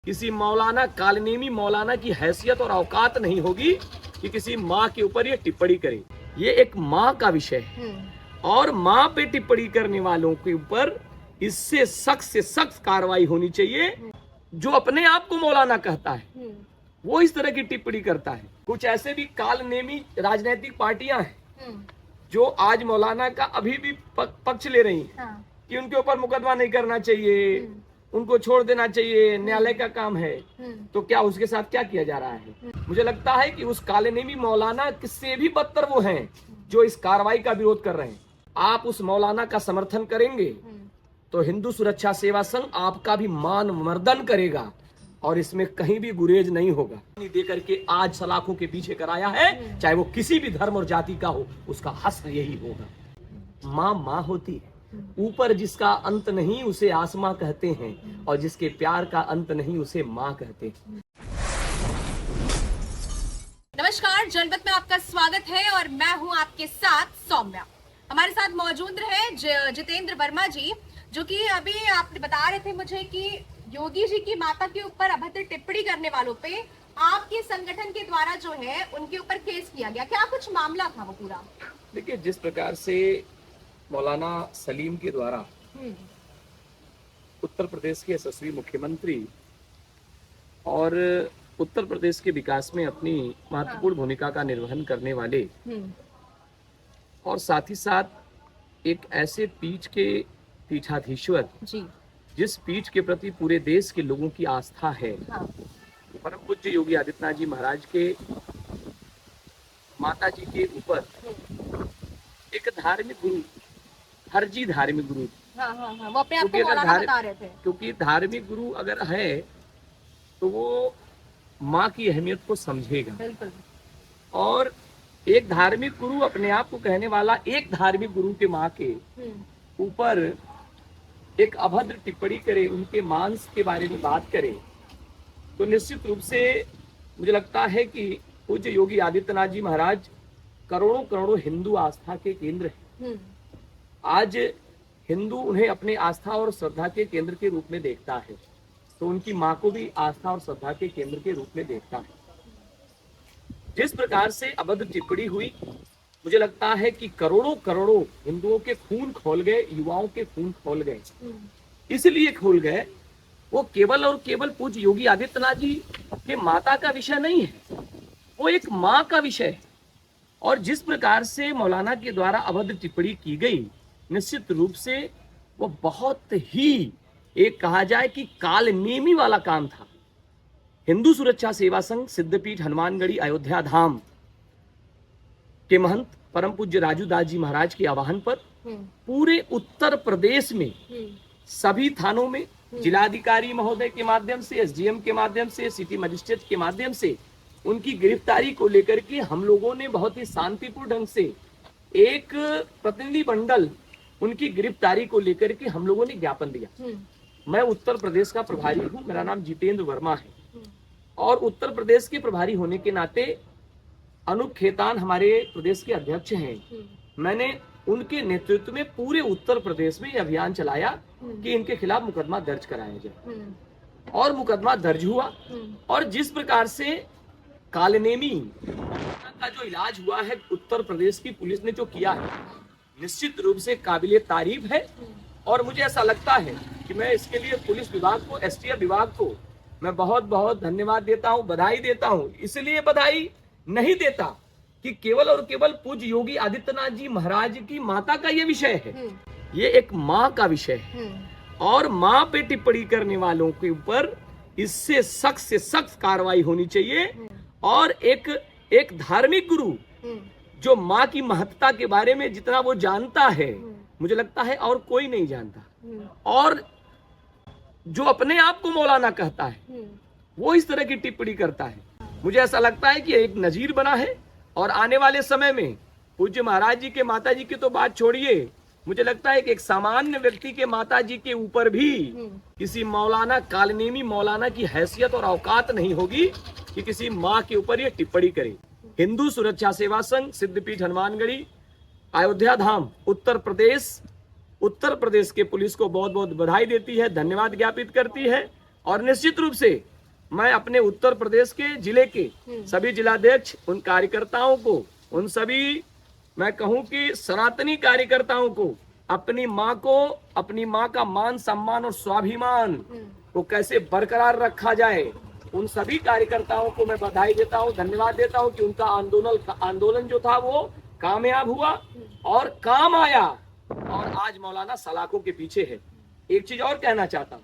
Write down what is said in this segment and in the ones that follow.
किसी मौलाना कालनेमी मौलाना की हैसियत और औकात नहीं होगी कि किसी माँ के ऊपर ये टिप्पणी करे। ये एक माँ का विषय है और माँ पे टिप्पणी करने वालों के ऊपर इससे सख्त से सख्त कार्रवाई होनी चाहिए। जो अपने आप को मौलाना कहता है वो इस तरह की टिप्पणी करता है। कुछ ऐसे भी कालनेमी राजनीतिक पार्टियां हैं जो आज मौलाना का अभी भी पक्ष ले रही हैं कि उनके ऊपर मुकदमा नहीं करना चाहिए, उनको छोड़ देना चाहिए, न्यायालय का काम है। तो क्या उसके साथ क्या किया जा रहा है? मुझे लगता है कि उस कालनेमी मौलाना से भी बदतर वो हैं जो इस कार्रवाई का विरोध कर रहे हैं। आप उस मौलाना का समर्थन करेंगे तो हिंदू सुरक्षा सेवा संघ आपका भी मान मर्दन करेगा और इसमें कहीं भी गुरेज नहीं होगा। दे करके आज सलाखों के पीछे कराया है, चाहे वो किसी भी धर्म और जाति का हो, उसका हश्र यही होगा। माँ माँ होती है, ऊपर जिसका अंत नहीं उसे आसमां कहते हैं और जिसके प्यार का अंत नहीं उसे माँ कहते हैं। नमस्कार, जनपद में आपका स्वागत है और मैं हूं आपके साथ सौम्या। हमारे साथ मौजूद रहे जितेंद्र वर्मा जी, जो कि अभी आप बता रहे थे मुझे कि योगी जी की माता के ऊपर अभद्र टिप्पणी करने वालों पे आपके संगठन के द्वारा जो है उनके ऊपर केस किया गया। क्या कुछ मामला था वो पूरा? देखिए, जिस प्रकार से मौलाना सलीम के द्वारा उत्तर प्रदेश के यशस्वी मुख्यमंत्री और उत्तर प्रदेश के विकास में अपनी महत्वपूर्ण भूमिका का निर्वहन करने वाले और साथ ही साथ एक ऐसे पीठ के पीठाधीश्वर जी, जिस पीठ के प्रति पूरे देश के लोगों की आस्था है, परम पूज्य योगी आदित्यनाथ जी महाराज के माता जी के ऊपर एक धार्मिक गुरु, हरजी धार्मिक गुरु, वो अपने आप को मौलाना बता रहे थे। क्योंकि धार्मिक गुरु अगर है तो वो माँ की अहमियत को समझेगा। बिल्कुल। और एक धार्मिक गुरु अपने आप को कहने वाला एक धार्मिक गुरु के माँ के ऊपर एक अभद्र टिप्पणी करे, उनके मांस के बारे में बात करे, तो निश्चित रूप से मुझे लगता है कि पूज्य योगी आदित्यनाथ जी महाराज करोड़ों करोड़ों हिंदू आस्था के केंद्र हैं। आज हिंदू उन्हें अपने आस्था और श्रद्धा के केंद्र के रूप में देखता है, तो उनकी माँ को भी आस्था और श्रद्धा के केंद्र के रूप में देखता है। जिस प्रकार से अभद्र टिप्पणी हुई, मुझे लगता है कि करोड़ों करोड़ों हिंदुओं के खून खोल गए, युवाओं के खून खोल गए। इसलिए खोल गए, वो केवल और केवल पूज्य योगी आदित्यनाथ जी के माता का विषय नहीं है, वो एक माँ का विषय है। और जिस प्रकार से मौलाना के द्वारा अभद्र टिप्पणी की गई, निश्चित रूप से वो बहुत ही एक कहा जाए कि कालनेमी वाला काम था। हिंदू सुरक्षा सेवा संघ सिद्धपीठ हनुमानगढ़ी अयोध्या धाम के महंत परम पूज्य राजू दास जी महाराज के आह्वान पर पूरे उत्तर प्रदेश में सभी थानों में जिलाधिकारी महोदय के माध्यम से, एसडीएम के माध्यम से, सिटी मजिस्ट्रेट के माध्यम से उनकी गिरफ्तारी को लेकर के हम लोगों ने बहुत ही शांतिपूर्ण ढंग से एक प्रतिनिधि मंडल उनकी गिरफ्तारी को लेकर के हम लोगों ने ज्ञापन दिया। मैं उत्तर प्रदेश का प्रभारी हूँ, मेरा नाम जितेंद्र वर्मा है और उत्तर प्रदेश के प्रभारी होने के नाते अनूप खेतान हमारे प्रदेश के अध्यक्ष हैं। मैंने उनके नेतृत्व में पूरे उत्तर प्रदेश में यह अभियान चलाया कि इनके खिलाफ मुकदमा दर्ज कराया जाए और मुकदमा दर्ज हुआ। और जिस प्रकार से कालनेमी का जो इलाज हुआ है उत्तर प्रदेश की पुलिस ने जो किया है, निश्चित रूप से काबिले तारीफ है। और मुझे ऐसा लगता है कि मैं इसके लिए पुलिस विभाग को, एसटीएफ विभाग को मैं बहुत बहुत धन्यवाद देता हूं, बधाई देता हूं। इसलिए बधाई नहीं देता कि केवल और केवल पूज्य योगी आदित्यनाथ जी महाराज की माता का ये विषय है, ये एक माँ का विषय है और माँ पे टिप्पणी करने वालों के ऊपर इससे सख्त से सख्त कार्रवाई होनी चाहिए। और एक धार्मिक गुरु जो माँ की महत्ता के बारे में जितना वो जानता है, मुझे लगता है और कोई नहीं जानता। और जो अपने आप को मौलाना कहता है वो इस तरह की टिप्पणी करता है। मुझे ऐसा लगता है कि एक नजीर बना है और आने वाले समय में पूज्य महाराज जी के माता जी की तो बात छोड़िए, मुझे लगता है कि एक सामान्य व्यक्ति के माता जी के ऊपर भी किसी मौलाना कालनेमी मौलाना की हैसियत और औकात नहीं होगी कि किसी माँ के ऊपर ये टिप्पणी करे। हिंदू सुरक्षा सेवा संघ सिद्धपीठ हनुमानगढ़ी अयोध्या धाम उत्तर प्रदेश के पुलिस को बहुत बहुत बधाई देती है, धन्यवाद ज्ञापित करती है और निश्चित रूप से मैं अपने उत्तर प्रदेश के जिले के सभी जिलाध्यक्ष, उन कार्यकर्ताओं को, उन सभी मैं कहूं कि सनातनी कार्यकर्ताओं को, अपनी माँ का मान सम्मान और स्वाभिमान को कैसे बरकरार रखा जाए, उन सभी कार्यकर्ताओं को मैं बधाई देता हूं, धन्यवाद देता हूं कि उनका आंदोलन जो था वो कामयाब हुआ और काम आया और आज मौलाना सलाखों के पीछे है। एक चीज और कहना चाहता हूं,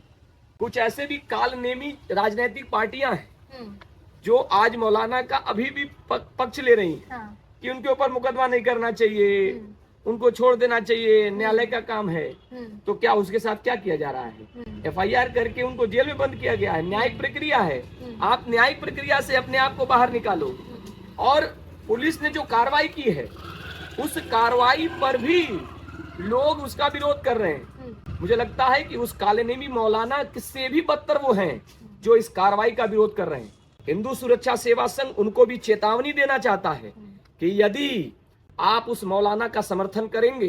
कुछ ऐसे भी कालनेमी राजनीतिक पार्टियां हैं जो आज मौलाना का अभी भी पक्ष ले रही हैं कि उनके ऊपर मुकदमा नहीं करना चाहिए, उनको छोड़ देना चाहिए, न्यायालय का काम है। तो क्या उसके साथ क्या किया जा रहा है? FIR करके उनको जेल में बंद किया गया है। न्यायिक प्रक्रिया है, आप न्यायिक प्रक्रिया से अपने आप को बाहर निकालो। और पुलिस ने जो कार्रवाई की है उस कार्रवाई पर भी लोग उसका विरोध कर रहे हैं। मुझे लगता है कि उस कालेनेमी मौलाना से भी बदतर वो हैं जो इस कार्रवाई का विरोध कर रहे हैं। हिंदू सुरक्षा सेवा संघ उनको भी चेतावनी देना चाहता है कि यदि आप उस मौलाना का समर्थन करेंगे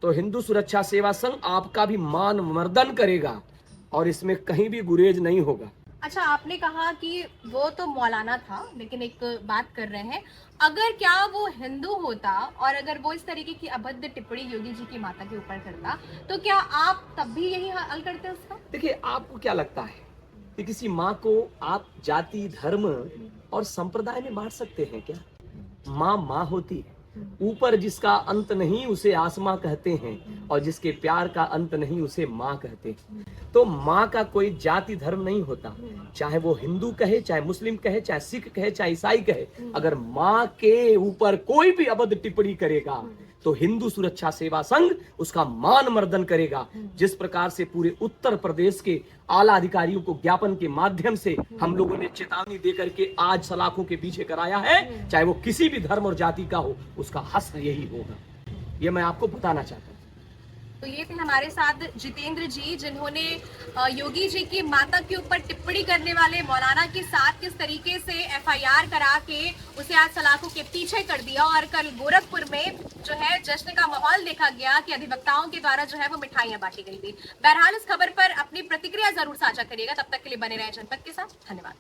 तो हिंदू सुरक्षा सेवा संघ आपका भी मान मर्दन करेगा और इसमें कहीं भी गुरेज नहीं होगा। अच्छा, आपने कहा कि वो तो मौलाना था, लेकिन एक बात कर रहे हैं, अगर क्या वो हिंदू होता और अगर वो इस तरीके की अभद्र टिप्पणी योगी जी की माता के ऊपर करता तो क्या आप तब भी यही हल करते उसका? देखिए, आपको क्या लगता है कि किसी माँ को आप जाति, धर्म और संप्रदाय में बांट सकते हैं क्या? माँ माँ होती है, ऊपर जिसका अंत नहीं उसे आसमां कहते हैं और जिसके प्यार का अंत नहीं उसे माँ कहते हैं। तो माँ का कोई जाति धर्म नहीं होता, चाहे वो हिंदू कहे, चाहे मुस्लिम कहे, चाहे सिख कहे, चाहे ईसाई कहे। अगर माँ के ऊपर कोई भी अभद्र टिप्पणी करेगा तो हिंदू सुरक्षा सेवा संघ उसका मान मर्दन करेगा। जिस प्रकार से पूरे उत्तर प्रदेश के आला अधिकारियों को ज्ञापन के माध्यम से हम लोगों ने चेतावनी देकर के आज सलाखों के पीछे कराया है, चाहे वो किसी भी धर्म और जाति का हो, उसका हश्र यही होगा। ये मैं आपको बताना चाहता हूँ। तो ये थे हमारे साथ जितेंद्र जी, जिन्होंने योगी जी की माता के ऊपर टिप्पणी करने वाले मौलाना के साथ किस तरीके से FIR करा के उसे आज सलाखों के पीछे कर दिया। और कल गोरखपुर में जो है जश्न का माहौल देखा गया कि अधिवक्ताओं के द्वारा जो है वो मिठाइयां बांटी गई थी। बहरहाल इस खबर पर अपनी प्रतिक्रिया जरूर साझा करिएगा। तब तक के लिए बने रहे जनपद के साथ। धन्यवाद।